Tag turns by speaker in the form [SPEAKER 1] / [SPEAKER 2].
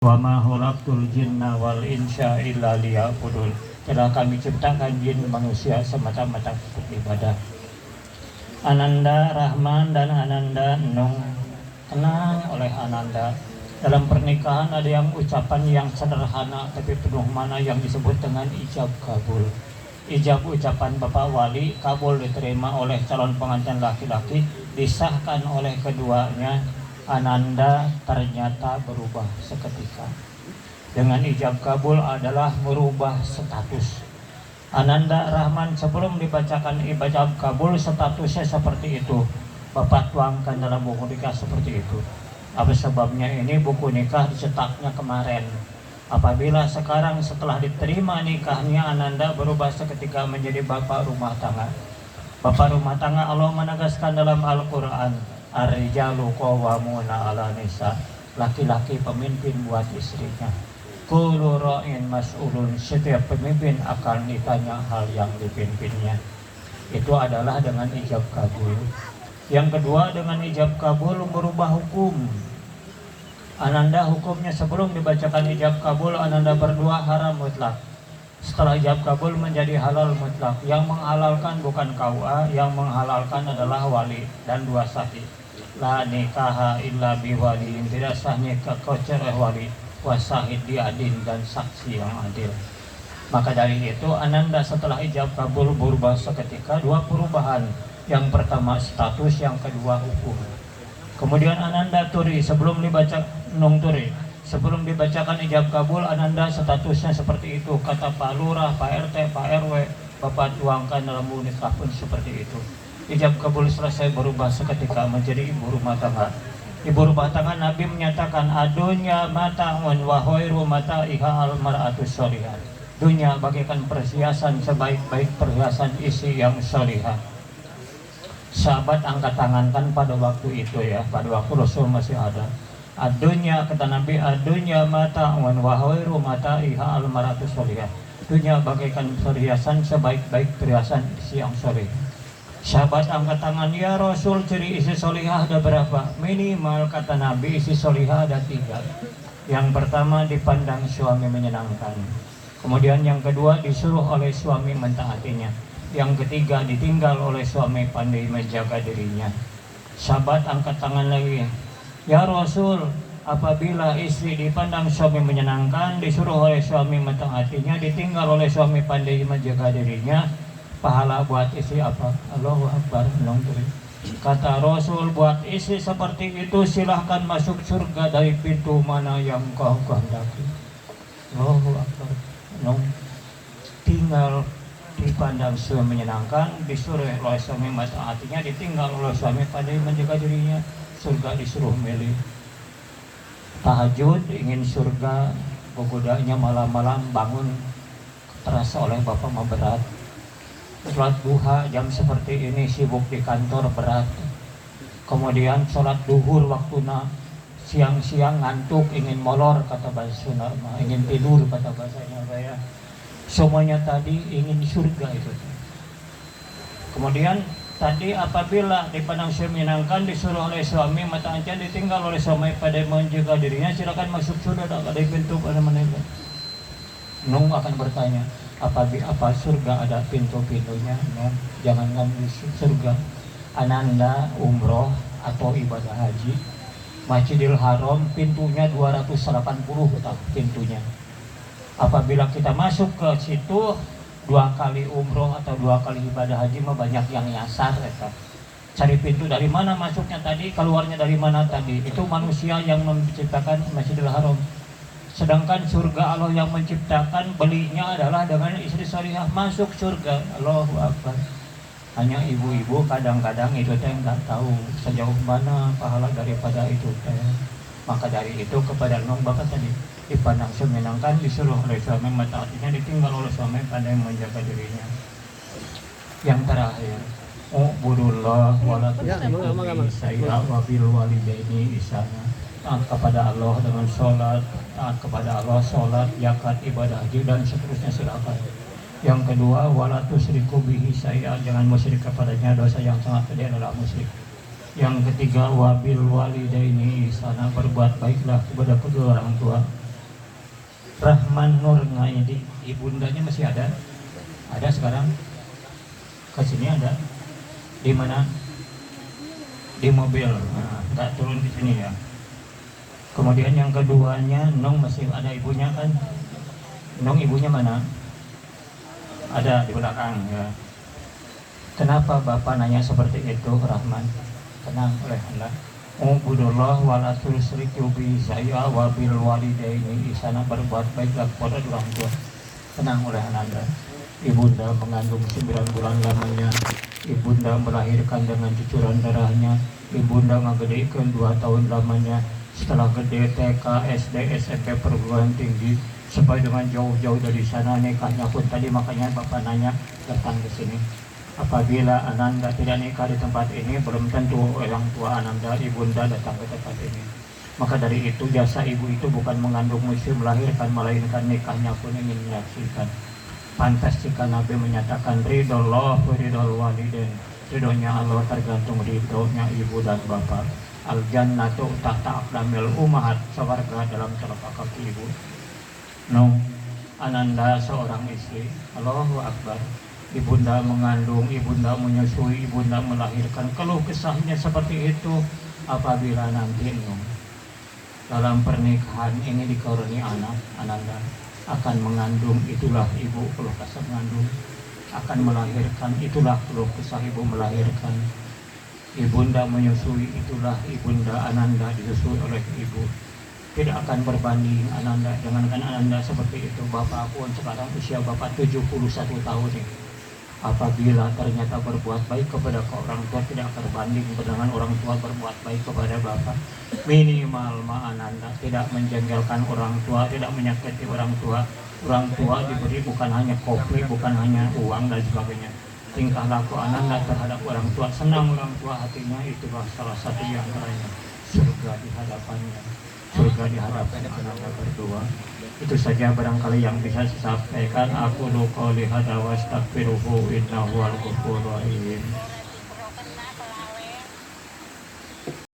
[SPEAKER 1] Wa ma khalaqtul jinna wal insa illa liya'budun. Telah kami ciptakan jin manusia semata-mata untuk ibadah. Ananda Rahman dan Ananda Nung. Tenang oleh Ananda. Dalam pernikahan ada yang ucapan yang sederhana tapi penuh makna yang disebut dengan ijab kabul. Ijab ucapan Bapak Wali, kabul diterima oleh calon pengantin laki-laki, disahkan oleh keduanya. Ananda ternyata berubah seketika. Dengan ijab kabul adalah merubah status. Ananda Rahman sebelum dibacakan ijab kabul statusnya seperti itu. Bapak tuangkan dalam buku nikah seperti itu. Apa sebabnya? Ini buku nikah dicetaknya kemarin. Apabila sekarang setelah diterima nikahnya, Ananda berubah seketika menjadi bapak rumah tangga. Bapak rumah tangga Allah menegaskan dalam Al-Quran, Ar-rijalu qawwamuna 'ala nisa. Laki-laki pemimpin buat istrinya. Kullu ra'in mas'ulun. Setiap pemimpin akan ditanya hal yang dipimpinnya. Itu adalah dengan ijab kabul. Yang kedua, dengan ijab kabul merubah hukum. Ananda hukumnya sebelum dibacakan ijab kabul, Ananda berdua haram mutlak. Setelah ijab kabul menjadi halal mutlak. Yang menghalalkan bukan KUA, yang menghalalkan adalah wali dan dua saksi. La nikaha illa biwaliin. Tidak sah nikah kecuali oleh wali, wasahid diadin, dan saksi yang adil. Maka dari itu Ananda setelah ijab kabul berubah seketika. Dua perubahan. Yang pertama status, yang kedua hukum. Kemudian Ananda turi sebelum dibaca Nung turi. Sebelum dibacakan ijab kabul, Ananda statusnya seperti itu. Kata Pak Lurah, Pak RT, Pak RW, Bapak tuangkan dalam buku nikah pun seperti itu. Ijab kabul selesai berubah seketika menjadi ibu rumah tangga. Ibu rumah tangga, Nabi menyatakan, adunya mata'un wa khairu mata'iha al-mar'atus sholihah. Dunia bagaikan perhiasan, sebaik-baik perhiasan isi yang sholihah. Sahabat angkat tangan kan pada waktu itu ya, pada waktu Rasul masih ada. Adunya, kata Nabi, adunya mata'un wa khairu mata'iha al-mar'atus sholihah. Dunia bagaikan perhiasan, sebaik-baik perhiasan isi yang sholihah. Sahabat angkat tangan, ya Rasul, ciri isi solihah ada berapa? Minimal, kata Nabi, isi solihah ada 3. Yang pertama, dipandang suami menyenangkan. Kemudian yang kedua, disuruh oleh suami mentaatinya. Yang ketiga, ditinggal oleh suami pandai menjaga dirinya. Sahabat angkat tangan lagi, ya Rasul, apabila istri dipandang suami menyenangkan, disuruh oleh suami mentaatinya, ditinggal oleh suami pandai menjaga dirinya, pahala buat istri apa? Allahu Akbar. Kata Rasul, buat istri seperti itu silahkan masuk surga dari pintu mana yang kau kehendaki. Allahu Akbar. Tinggal dipandang suami menyenangkan, disuruh oleh suami mentaatinya, ditinggal oleh suami pandai menjaga dirinya, surga disuruh milih. Tahajud ingin surga, gogodanya malam-malam bangun terasa oleh bapak mah berat. Sholat duha jam seperti ini sibuk di kantor berat. Kemudian sholat duhur waktuna siang-siang ngantuk ingin molor, kata bahasa Sunda, ingin tidur kata bahasanya saya. Semuanya tadi ingin surga itu. Kemudian tadi apabila dipandang suami menyenangkan, disuruh oleh suami mentaatinya, ditinggal oleh suami pada menjaga dirinya, silakan masuk surga ada pintu pada menengah. Nung akan bertanya, apa surga ada pintu-pintunya? No, jangankan surga, Ananda umroh atau ibadah haji, Masjidil Haram pintunya 280 betul pintunya. Apabila kita masuk ke situ 2 kali umroh atau 2 kali ibadah haji mah banyak yang nyasar ya. Cari pintu dari mana masuknya tadi, keluarnya dari mana tadi. Itu manusia yang menciptakan Masjidil Haram. Sedangkan surga Allah yang menciptakan, belinya adalah dengan istri salihah, masuk surga. Allahu Akbar. Hanya ibu-ibu kadang-kadang itu teh nggak tahu sejauh mana pahala daripada itu teh. Maka dari itu kepada Nung bapak tadi, dipandang suami menyenangkan, disuruh oleh suami mentaatinya, ditinggal oleh suami pandai menjaga dirinya. Yang terakhir, ubudullah wala tusyriku bihi syai'an wa bil walidaini ihsana. Taat kepada Allah dengan sholat, taat kepada Allah sholat, zakat, ibadah haji, dan seterusnya silakan. Yang kedua, wala tusyriku bihi syai'an, jangan musyrik kepadanya, dosa yang sangat gede adalah musyrik. Yang ketiga, wabil walidaini ihsana, berbuat baiklah kepada kedua orang tua. Rahman Nur Ngaidi, ibundanya masih ada sekarang. Ke sini ada di mana? Di mobil. Nah, nggak turun di sini ya. Kemudian yang keduanya Nong masih ada ibunya kan? Nong ibunya mana? Ada di belakang ya. Kenapa Bapak nanya seperti itu, Rahman? Tenang oleh Allah. Ubudullah wala tusyriku bi saya wa bil walidaini ihsana, berbuat baiklah kepada orang tua. Tenang oleh Ananda. Ibunda mengandung 9 bulan lamanya. Ibunda melahirkan dengan cucuran darahnya. Ibunda ngagedekeun 2 tahun lamanya. Setelah gede TK, SD, SMP, perguruan tinggi, supaya dengan jauh-jauh dari sana nikahnya pun tadi, makanya Bapak nanya datang ke sini. Apabila Ananda tidak nikah di tempat ini, belum tentu orang tua Ananda, ibunda datang ke tempat ini. Maka dari itu jasa ibu itu bukan mengandung musim melahirkan, melainkan nikahnya pun ingin menyaksikan. Pantas jika Nabi menyatakan ridhollah ridhol walidain, ridhonya Allah tergantung ridhonya ibu dan bapak. Al jannatu tahta aqdamil ummahat, surga dalam telapak kaki ibu. Ananda seorang istri, Allahu Akbar. Ibunda mengandung, ibunda menyusui, ibunda melahirkan. Keluh kesahnya seperti itu. Apabila nanti dalam pernikahan ini dikaruniai anak, Ananda akan mengandung, itulah ibu keluh kesah mengandung. Akan melahirkan, itulah keluh kesah ibu melahirkan. Ibunda menyusui, itulah ibunda Ananda disusui oleh ibu. Tidak akan berbanding Ananda. Jangankan Ananda seperti itu, Bapak pun sekarang usia Bapak 71 tahun nih. Apabila ternyata berbuat baik kepada orang tua, tidak berbanding dengan orang tua berbuat baik kepada Bapak. Minimal Ananda tidak menjengkelkan orang tua, tidak menyakiti orang tua. Orang tua diberi bukan hanya kopi, bukan hanya uang dan sebagainya. Tingkah laku Ananda terhadap orang tua, senang orang tua hatinya, itulah salah satu yang antaranya surga di hadapannya, surga di hadapan Ananda berdua. Itu saja barangkali yang bisa saya sampaikan. Aku qouli hadza wa astaghfiruhu innahu wal ghafurur rahim.